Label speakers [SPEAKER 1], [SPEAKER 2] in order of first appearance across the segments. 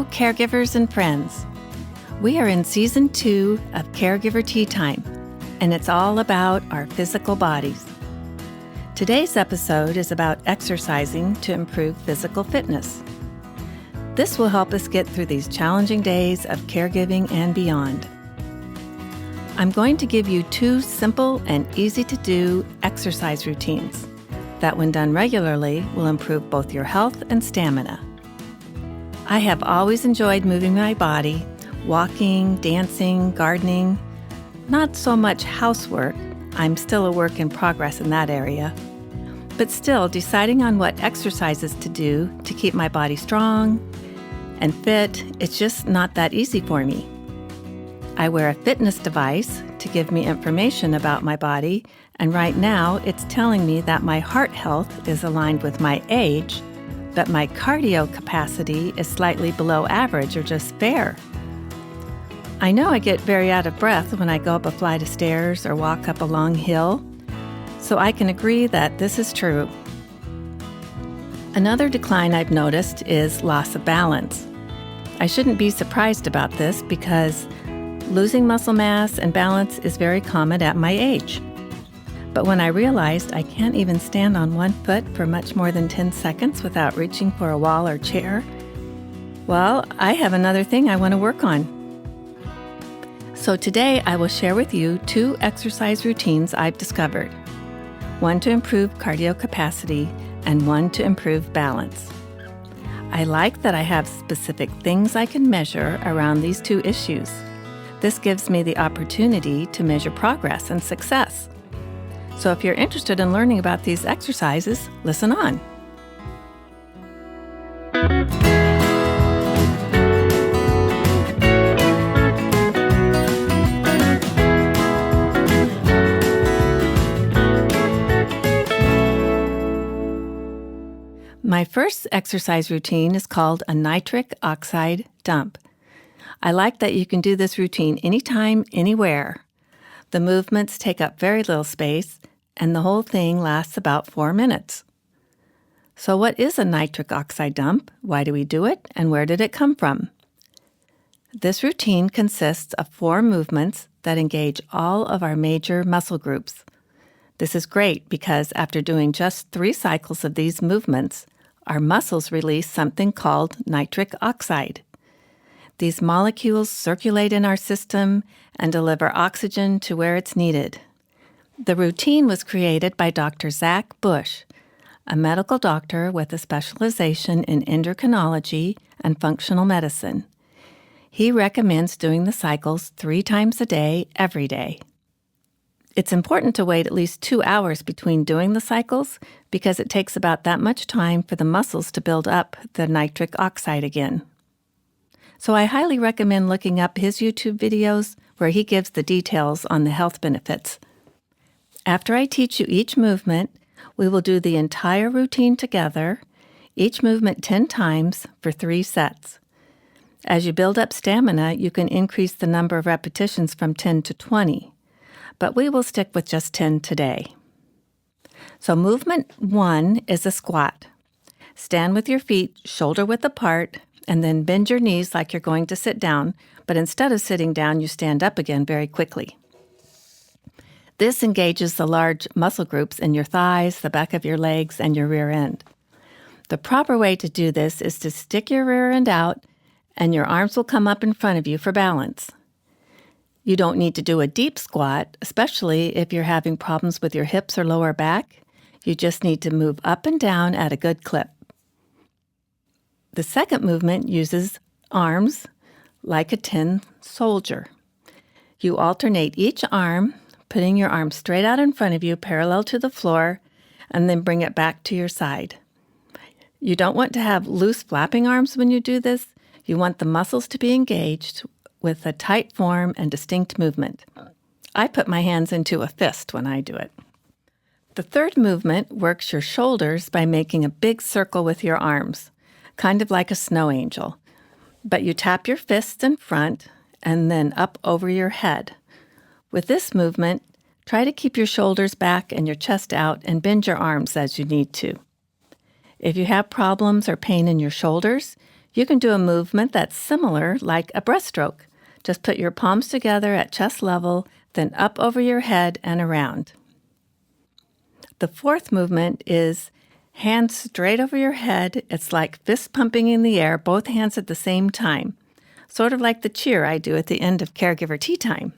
[SPEAKER 1] Hello, caregivers and friends. We are in Season 2 of Caregiver Tea Time, and it's all about our physical bodies. Today's episode is about exercising to improve physical fitness. This will help us get through these challenging days of caregiving and beyond. I'm going to give you 2 simple and easy-to-do exercise routines that, when done regularly, will improve both your health and stamina. I have always enjoyed moving my body, walking, dancing, gardening. Not so much housework. I'm still a work in progress in that area. But still, deciding on what exercises to do to keep my body strong and fit, it's just not that easy for me. I wear a fitness device to give me information about my body, and right now it's telling me that my heart health is aligned with my age, but my cardio capacity is slightly below average or just fair. I know I get very out of breath when I go up a flight of stairs or walk up a long hill, so I can agree that this is true. Another decline I've noticed is loss of balance. I shouldn't be surprised about this because losing muscle mass and balance is very common at my age. But when I realized I can't even stand on one foot for much more than 10 seconds without reaching for a wall or chair, well, I have another thing I want to work on. So today I will share with you 2 exercise routines I've discovered. One to improve cardio capacity and one to improve balance. I like that I have specific things I can measure around these 2 issues. This gives me the opportunity to measure progress and success. So if you're interested in learning about these exercises, listen on. My first exercise routine is called a Nitric Oxide Dump. I like that you can do this routine anytime, anywhere. The movements take up very little space, and the whole thing lasts about 4 minutes. So what is a nitric oxide dump? Why do we do it? And where did it come from? This routine consists of 4 movements that engage all of our major muscle groups. This is great because after doing just 3 cycles of these movements, our muscles release something called nitric oxide. These molecules circulate in our system and deliver oxygen to where it's needed. The routine was created by Dr. Zach Bush, a medical doctor with a specialization in endocrinology and functional medicine. He recommends doing the cycles 3 times a day, every day. It's important to wait at least 2 hours between doing the cycles because it takes about that much time for the muscles to build up the nitric oxide again. So I highly recommend looking up his YouTube videos where he gives the details on the health benefits. After I teach you each movement, we will do the entire routine together, each movement 10 times for 3 sets. As you build up stamina, you can increase the number of repetitions from 10 to 20, but we will stick with just 10 today. So movement 1 is a squat. Stand with your feet shoulder-width apart, and then bend your knees like you're going to sit down, but instead of sitting down, you stand up again very quickly. This engages the large muscle groups in your thighs, the back of your legs, and your rear end. The proper way to do this is to stick your rear end out, and your arms will come up in front of you for balance. You don't need to do a deep squat, especially if you're having problems with your hips or lower back. You just need to move up and down at a good clip. The second movement uses arms like a tin soldier. You alternate each arm, putting your arm straight out in front of you, parallel to the floor, and then bring it back to your side. You don't want to have loose flapping arms when you do this. You want the muscles to be engaged with a tight form and distinct movement. I put my hands into a fist when I do it. The third movement works your shoulders by making a big circle with your arms, kind of like a snow angel. But you tap your fists in front and then up over your head. With this movement, try to keep your shoulders back and your chest out and bend your arms as you need to. If you have problems or pain in your shoulders, You can do a movement that's similar, like a breaststroke. Just put your palms together at chest level, then up over your head and around. The fourth movement is hands straight over your head. It's like fist pumping in the air, both hands at the same time, sort of like the cheer I do at the end of Caregiver Tea Time.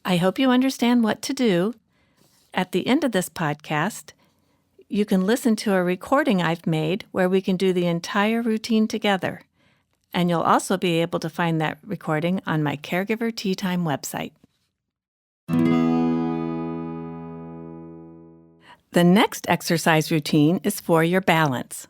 [SPEAKER 1] I hope you understand what to do. At the end of this podcast, you can listen to a recording I've made where we can do the entire routine together. And you'll also be able to find that recording on my Caregiver Tea Time website. The next exercise routine is for your balance.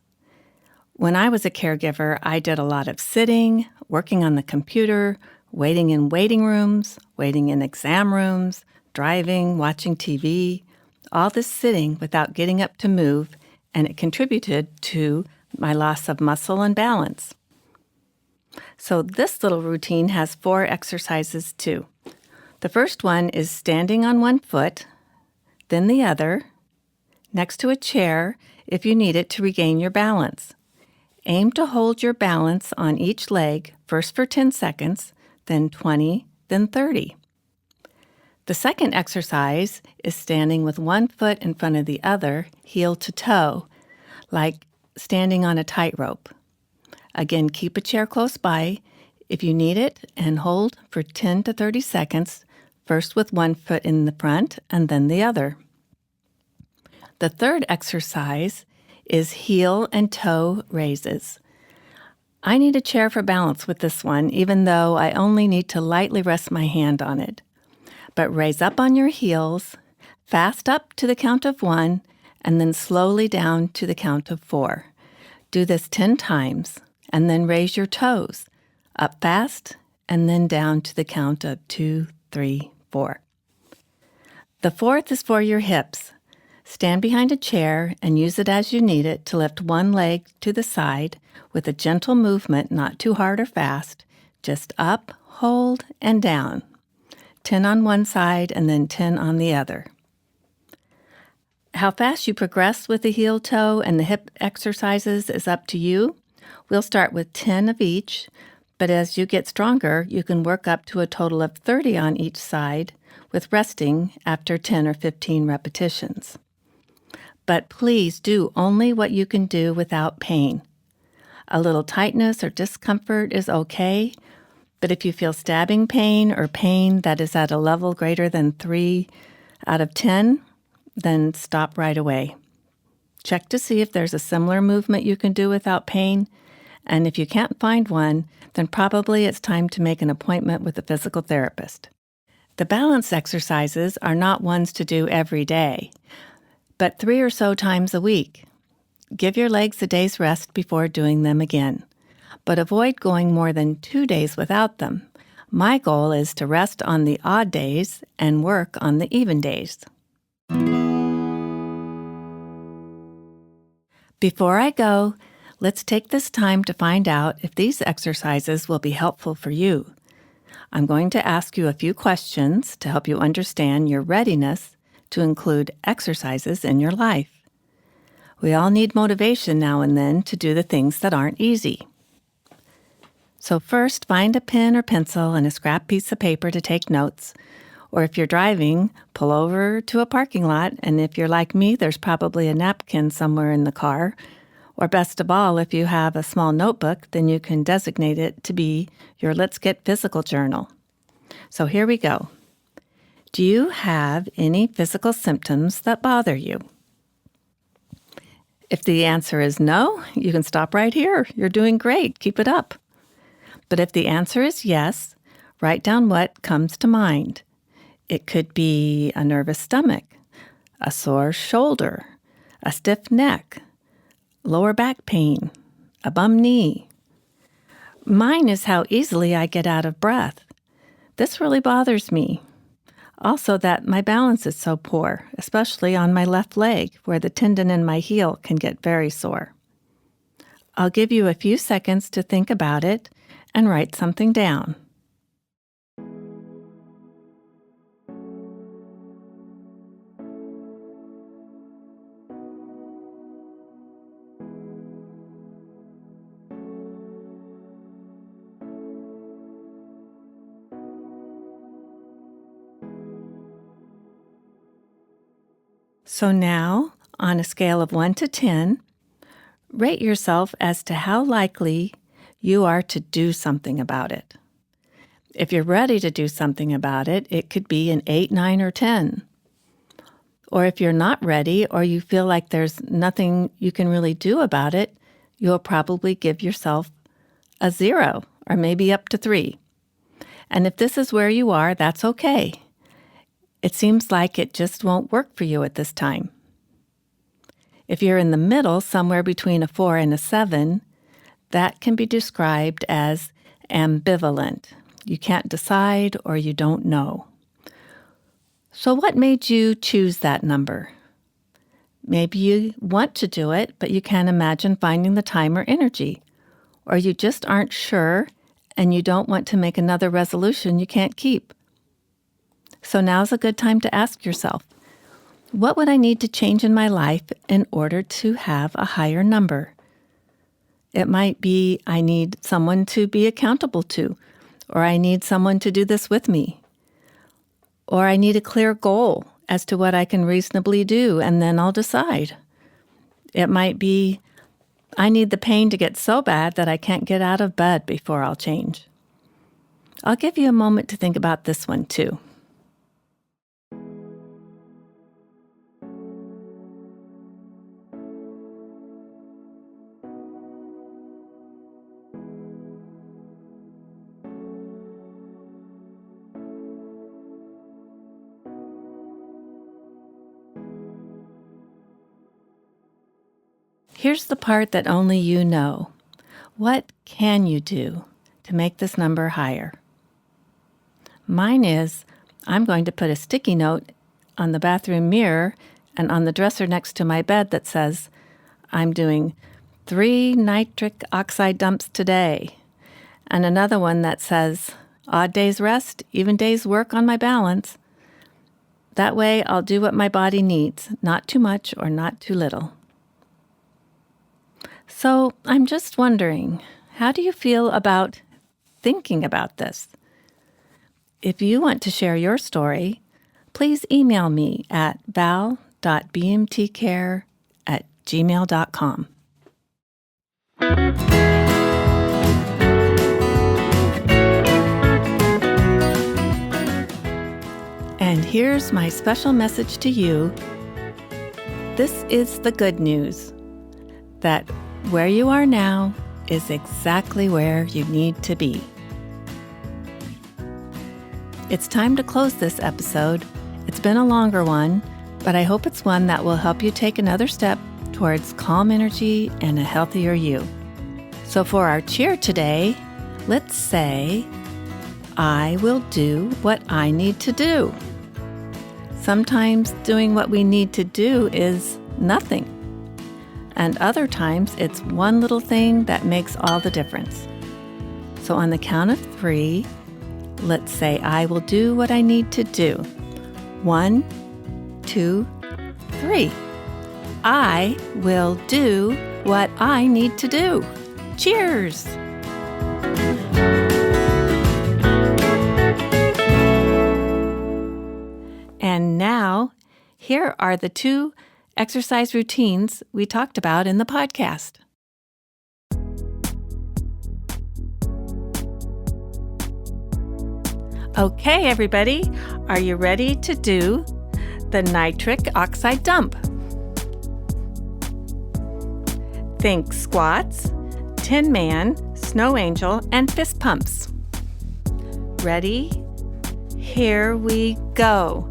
[SPEAKER 1] When I was a caregiver, I did a lot of sitting, working on the computer, waiting in waiting rooms, waiting in exam rooms, driving, watching TV, all this sitting without getting up to move, and it contributed to my loss of muscle and balance. So this little routine has 4 exercises too. The first one is standing on one foot, then the other, next to a chair if you need it to regain your balance. Aim to hold your balance on each leg, first for 10 seconds, then 20, then 30. The second exercise is standing with one foot in front of the other, heel to toe, like standing on a tightrope. Again, keep a chair close by if you need it and hold for 10 to 30 seconds, first with one foot in the front and then the other. The third exercise is heel and toe raises. I need a chair for balance with this one, even though I only need to lightly rest my hand on it. But raise up on your heels, fast up to the count of 1, and then slowly down to the count of 4. Do this 10 times, and then raise your toes, up fast, and then down to the count of 2, 3, 4. The fourth is for your hips. Stand behind a chair and use it as you need it to lift one leg to the side with a gentle movement, not too hard or fast, just up, hold, and down. 10 on one side and then 10 on the other. How fast you progress with the heel toe and the hip exercises is up to you. We'll start with 10 of each, but as you get stronger, you can work up to a total of 30 on each side, with resting after 10 or 15 repetitions. But please do only what you can do without pain. A little tightness or discomfort is okay, but if you feel stabbing pain or pain that is at a level greater than 3 out of 10, then stop right away. Check to see if there's a similar movement you can do without pain, and if you can't find one, then probably it's time to make an appointment with a physical therapist. The balance exercises are not ones to do every day, but 3 or so times a week. Give your legs a day's rest before doing them again, but avoid going more than 2 days without them. My goal is to rest on the odd days and work on the even days. Before I go, let's take this time to find out if these exercises will be helpful for you. I'm going to ask you a few questions to help you understand your readiness to include exercises in your life. We all need motivation now and then to do the things that aren't easy. So first, find a pen or pencil and a scrap piece of paper to take notes. Or if you're driving, pull over to a parking lot, and if you're like me, there's probably a napkin somewhere in the car. Or best of all, if you have a small notebook, then you can designate it to be your Let's Get Physical journal. So here we go. Do you have any physical symptoms that bother you? If the answer is no, you can stop right here. You're doing great. Keep it up. But if the answer is yes, write down what comes to mind. It could be a nervous stomach, a sore shoulder, a stiff neck, lower back pain, a bum knee. Mine is how easily I get out of breath. This really bothers me. Also that my balance is so poor, especially on my left leg, where the tendon in my heel can get very sore. I'll give you a few seconds to think about it and write something down. So now, on a scale of 1 to 10, rate yourself as to how likely you are to do something about it. If you're ready to do something about it, it could be an 8, 9, or 10. Or if you're not ready or you feel like there's nothing you can really do about it, you'll probably give yourself a 0 or maybe up to 3. And if this is where you are, that's okay. It seems like it just won't work for you at this time. If you're in the middle, somewhere between a 4 and a 7, that can be described as ambivalent. You can't decide or you don't know. So what made you choose that number? Maybe you want to do it, but you can't imagine finding the time or energy. Or you just aren't sure and you don't want to make another resolution you can't keep. So now's a good time to ask yourself, what would I need to change in my life in order to have a higher number? It might be I need someone to be accountable to, or I need someone to do this with me, or I need a clear goal as to what I can reasonably do, and then I'll decide. It might be I need the pain to get so bad that I can't get out of bed before I'll change. I'll give you a moment to think about this one too. Here's the part that only you know. What can you do to make this number higher? Mine is, I'm going to put a sticky note on the bathroom mirror and on the dresser next to my bed that says, I'm doing 3 nitric oxide dumps today, and another one that says, odd days rest, even days work on my balance. That way I'll do what my body needs, not too much or not too little. So I'm just wondering, how do you feel about thinking about this? If you want to share your story, please email me at val.bmtcare@gmail.com. And here's my special message to you. This is the good news, that where you are now is exactly where you need to be. It's time to close this episode. It's been a longer one, but I hope it's one that will help you take another step towards calm energy and a healthier you. So for our cheer today, let's say, I will do what I need to do. Sometimes doing what we need to do is nothing. And other times, it's one little thing that makes all the difference. So on the count of 3, let's say I will do what I need to do. 1, 2, 3. I will do what I need to do. Cheers! And now, here are the 2 exercise routines we talked about in the podcast. Okay, everybody, are you ready to do the nitric oxide dump? Think squats, Tin Man, Snow Angel, and fist pumps. Ready? Here we go.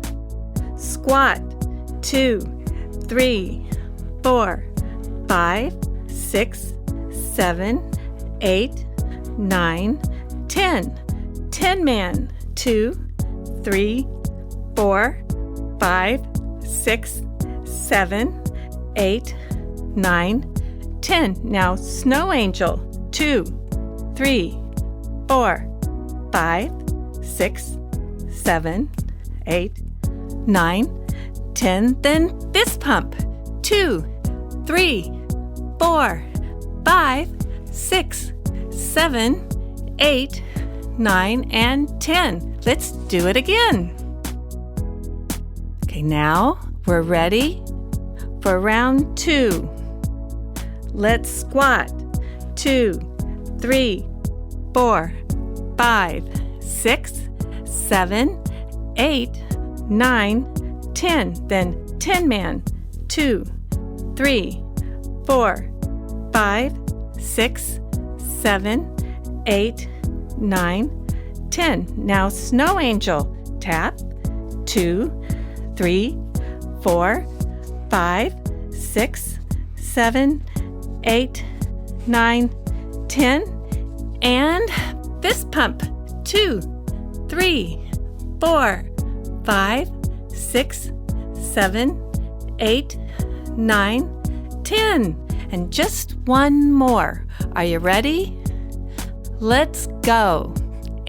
[SPEAKER 1] Squat, 2, 3, 4, 5, 6, 7, 8, 9, 10. Tin Man, 2, 3, 4, 5, 6, 7, 8, 9, 10. Now Snow Angel, 2, 3, 4, 5, 6, 7, 8, 9, 10. Then fist pump, 2, 3, 4, 5, 6, 7, 8, 9, and 10. Let's do it again. Okay, now we're ready For round 2, let's squat. 2, 3, 4, 5, 6, 7, 8, 9, 10. Then 10 man. 2, 3, 4, 5, 6, 7, 8, 9, 10. Now snow angel. Tap. 2, 3, 4, 5, 6, 7, 8, 9, 10. And fist pump. 2, 3, 4, 5, 6, 7, 8, 9, 10. And just one more. Are you ready? Let's go.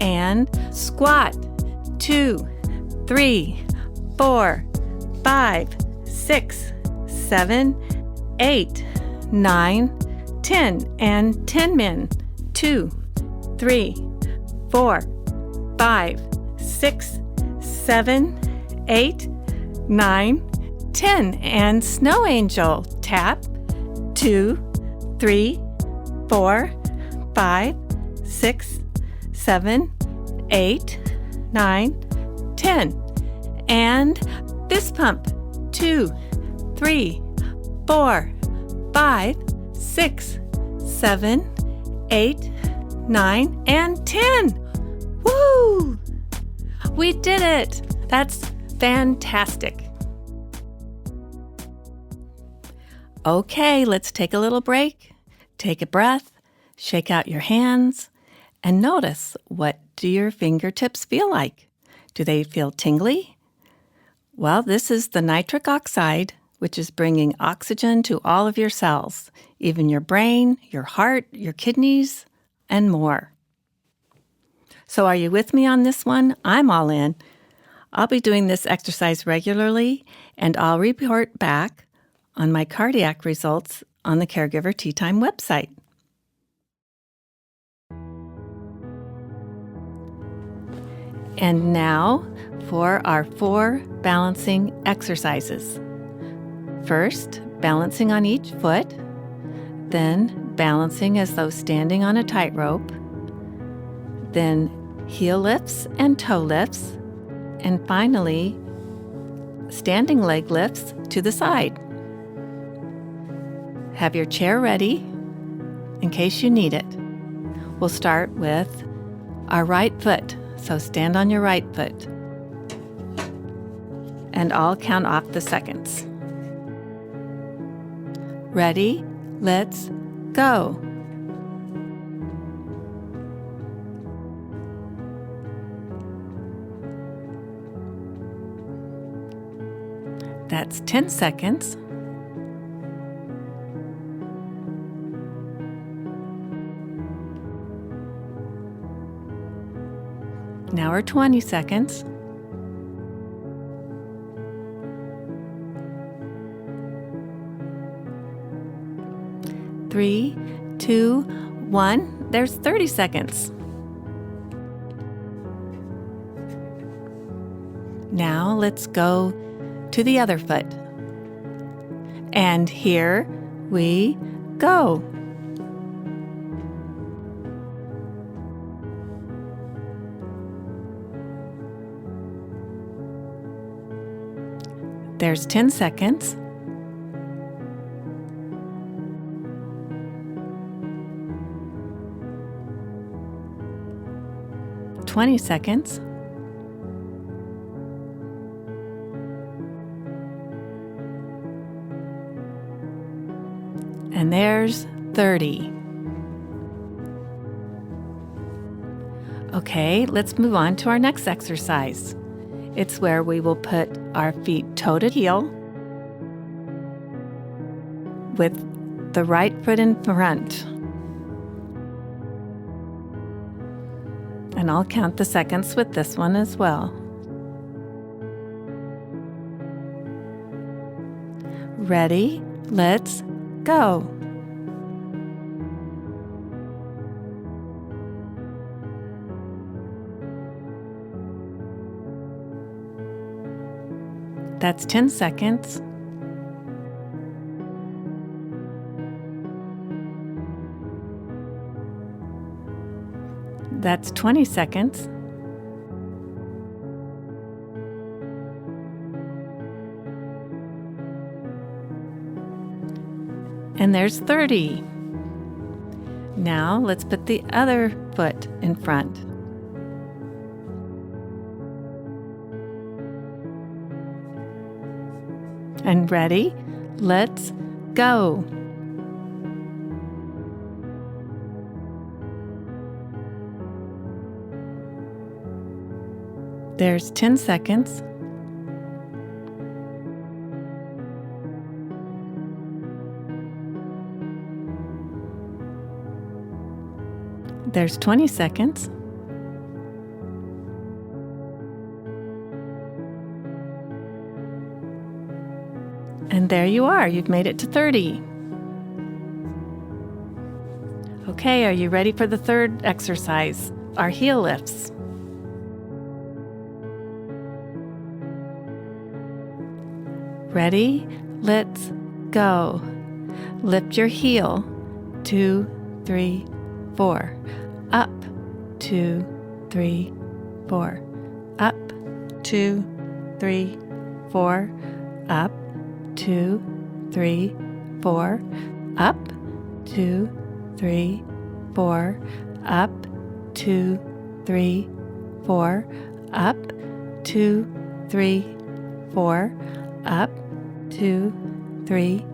[SPEAKER 1] And squat. 2, 3, 4, 5, 6, 7, 8, 9, 10. And 10 men. 2, 3, 4, 5, 6, 7, 8, 9, 10. And snow angel. Tap. 2, 3, 4, 5, 6, 7, 8, 9, 10. And fist pump. 2, 3, 4, 5, 6, 7, 8, 9, and 10. Woo! We did it! That's fantastic. Okay, let's take a little break. Take a breath, shake out your hands, and notice, what do your fingertips feel like? Do they feel tingly? Well, this is the nitric oxide, which is bringing oxygen to all of your cells, even your brain, your heart, your kidneys, and more. So are you with me on this one? I'm all in. I'll be doing this exercise regularly, and I'll report back on my cardiac results on the Caregiver Tea Time website. And now for our 4 balancing exercises. First, balancing on each foot, then balancing as though standing on a tightrope, then heel lifts and toe lifts, and finally, standing leg lifts to the side. Have your chair ready in case you need it. We'll start with our right foot, so stand on your right foot. And I'll count off the seconds. Ready? Let's go. That's 10 seconds. Now we're 20 seconds. Three, 2, 1. There's 30 seconds. Now let's go to the other foot. And here we go. There's 10 seconds. $20 seconds. And there's 30. Okay, let's move on to our next exercise. It's where we will put our feet toe to heel with the right foot in front. And I'll count the seconds with this one as well. Ready? Let's go. That's 10 seconds. That's 20 seconds. And there's 30. Now let's put the other foot in front. And ready? Let's go. There's 10 seconds. There's 20 seconds. And there you are. You've made it to 30. Okay, are you ready for the third exercise, our heel lifts? Ready? Let's go. Lift your heel. 2, 3, 4. Up. 2, 3, 4. Up. 2, 3, 4. Up. 2, 3, 4. Up. 2, 3, 4. Up. 2, 3, 4. Up. 2, 3, 4. Up. 2, 3,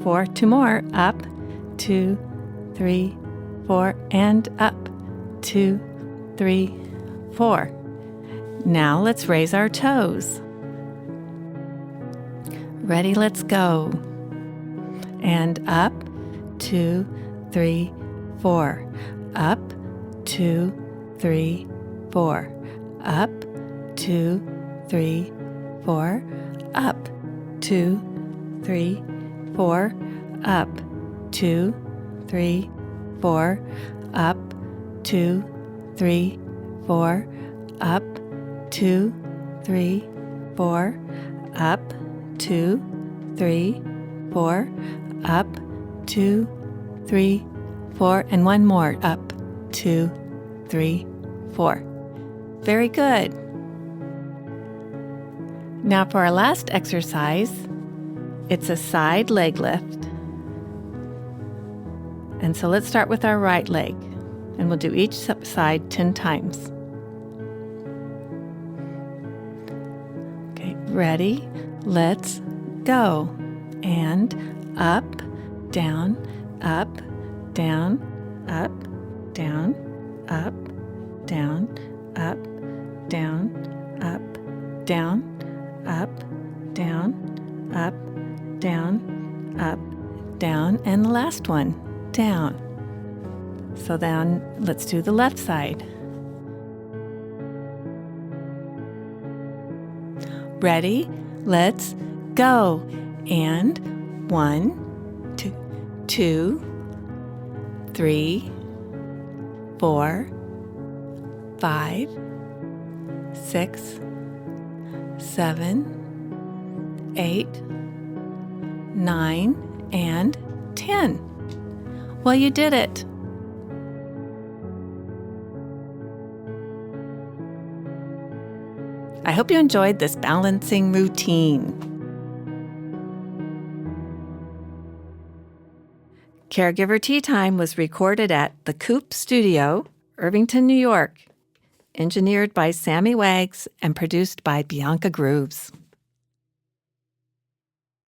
[SPEAKER 1] 4. Two more. Up. 2, 3, 4. And up. 2, 3, 4. Now let's raise our toes. Ready, let's go. And up. 2, 3, 4. Up. 2, 3, 4. Up. 2, 3, 4. Up. 2, 3, 4. Up. 2, 3, 4. Up. 2, 3, 4. Up. 2, 3, 4. Up. 2, 3, 4. Up. 2, 3, 4. And one more. Up. 2, 3, 4. Very good. Now for our last exercise, it's a side leg lift. And so let's start with our right leg, and we'll do each side 10 times. Okay, ready? Let's go. And up, down, up, down, up, down, up, down, up, down, up, down, up, down, up, down, up, down, and the last one, down. So then let's do the left side. Ready? Let's go. And 1, 2, 3, 4, 5, 6, 7, 8, 9, and 10. Well, you did it. I hope you enjoyed this balancing routine. Caregiver Tea Time was recorded at the Coop Studio, Irvington, New York, engineered by Sammy Wags and produced by Bianca Grooves.